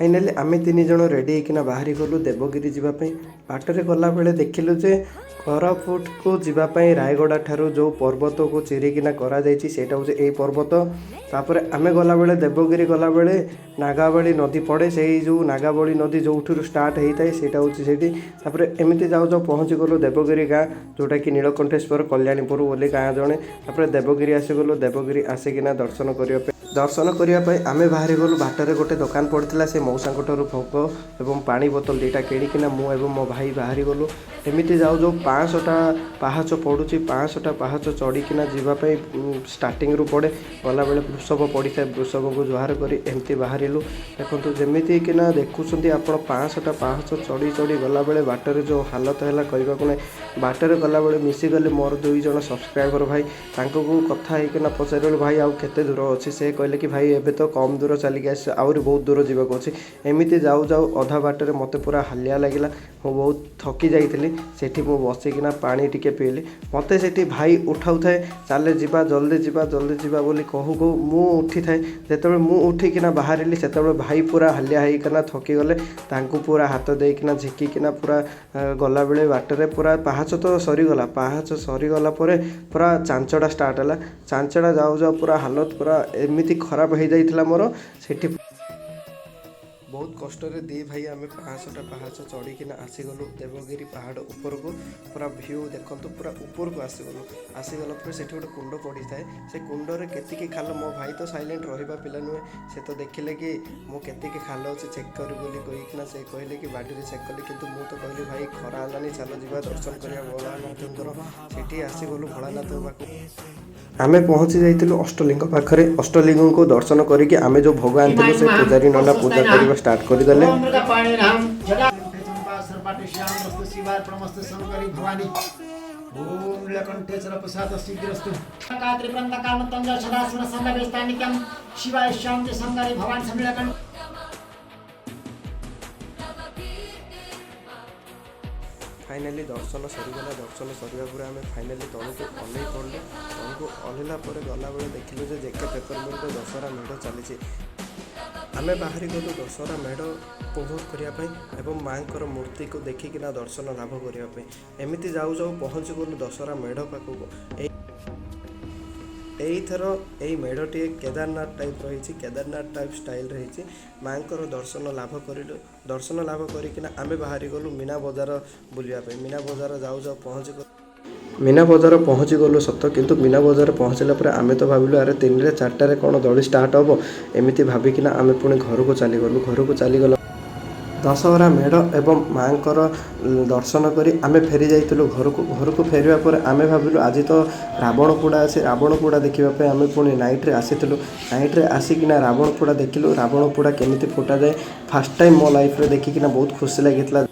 Finally आम 3 जन ready होकिना बाहरी गलु देवगिरी जावाई। बाटर गला बेले देखिलु जे कोरापुट को जीवाई रायगड़ा ठारू जो पर्वत को चिरिकिना करा जायछि सेटा होछि एई पर्वत। तापर आमे गला बेले देवगिरी गला बेले नागावली नदी पड़े से जो नागावली नदी जो स्टार्ट होता है सेटा होछि सेठी। तापर एमिति जाऊ जाऊ पहुँची गलु देवगिरी गाँ जोटा कि नीलकंठेश्वर कल्याणीपुर बोली गाँ जड़े। तापर देवगिरी आसीगलु देवगिरी आसिकिना दर्शन करने आम बाहरी गलु। बाटर गोटे दुकान पड़ता से मौसा भोग और पानी बोतल 2टा किणिकिना मु एवं मो भाई बाहरी गलु। एमती जाऊ जाऊ 500टा पाहाच पड़ुची 500टा पाहाच चढ़ीकिना जावाई स्टार्टिंग रू पड़े गला बेले वृषभ पड़ी था वृषभ को जुहार करी एमती बाहरिलु। देखो जमीती किना देखुंत आप 500टा पाहाच चढ़ी चढ़ी गला बेले बाटर जो हालत है कहवाक ना। बाटर गला बेले मिसीगले मोर 2 जन सब्सक्राइबर भाई तांको कथा होना पचार भाई आउ केते दूर अच्छी से कहले कि भाई एबे तो कम दूर चलिक आस आहरी बहुत दूर जावाक अच्छे। एमती जाऊ जाऊ अधा बाटर मत पूरा हालिया लगिला मु बहुत थकी जाइली। सेठी मु बसिकिना पानी टिके पीली मते सेठी भाई उठाऊ थाए चले जीवा जल्दी जीवा बोली कहू कहू मु उठी थाए। जेतेबेले मु उठिकिना बाहरिली सेतेबेले भाई पूरा हालिया होइकिना थकी गले तांकु पूरा हाथ देकिना झिकिकिना पूरा गला बेले बाटरे पूरा पाहाच तो सरीगला। पाहाच सरीगला पूरा चांचड़ा स्टार्ट है। चांचड़ा जाऊ जाऊ पूरा हालत पूरा एमती खराब हो जाइथिला मोर। सेठी बहुत कष्ट रे दी भाई आम 500टा पाहाच चढ़ीकिना आसीगलु देवगिरी पहाड़ ऊपर को। पूरा भ्यू देखो पूरा ऊपर को आसीगला से गोटे कुंड पड़ी थाए से कुंडरे केतिकी खाल मो भाई तो साइलेंट रहा पिला नुहे से तो देखिले कि मो केतिकी खाल अच्छे चेक करी बोली कहीकिना से कहले कि बाड़ी चेक कली किंतु मु तो कहली भाई खरा हलानी चलो जीवा दर्शन करिया भोलानाथंकर। सेठी आसीगलु भोलानाथ पाखु आमे पहुँची जाइलु अष्टलिंग पाखरे। अष्टलिंग को दर्शन करके आमे जो भोग आनथिलु से पुजारी नना पूजा करबा स्टार्ट कर देले। फाइनाली दर्शन सरीगला। दर्शन सरिया पर आम फाइनाली तलू को ओह्ल पड़े। तलू को ओह्लैला गला बेले देखिलु जे जेके पेपर मिल दशहरा मेढ़ चली। आम बाहरी गलु दशहरा मेढ़ उपभोग करने एवं माँ मूर्ति को देखिकिना दर्शन लाभ करने। एमती जाऊ जाऊ पहुँची गलु दशहरा मेढ़ पाखक। एथर यही मेढ़टी केदारनाथ टाइप रही केदारनाथ टाइप स्टाइल रही। माँ दर्शन लाभ कर दर्शन लाभ करना आम बाहरी गलु मीना बजार बुलापी। मीना बजार जाऊ जाऊ मीना बजार पहुँची गलु सत किंतु मीना बजार पहुँचला आम तो भाविलु अरे 3 रे 4 कौन दली स्टार्ट हम एमती भाविकिना आम पुणी घर को चलीगलु। घर को चलीगला दशहरा मेढ़ एवं माँ दर्शन करी आमे फेरी जाइलु घर को। घर को फेरिया पर आमे भाविलु आज तो रावण पोड़ा अच्छे रावण पोड़ा देखापी आमे पुणी नाइट्रे आसीलु। नाइट्रे आसिकिना रावण पोड़ा देखिलु। रावण पोड़ा केमिति फुटा जाए फास्ट टाइम मो लाइफ रे देखिकिना बहुत खुशी लगी।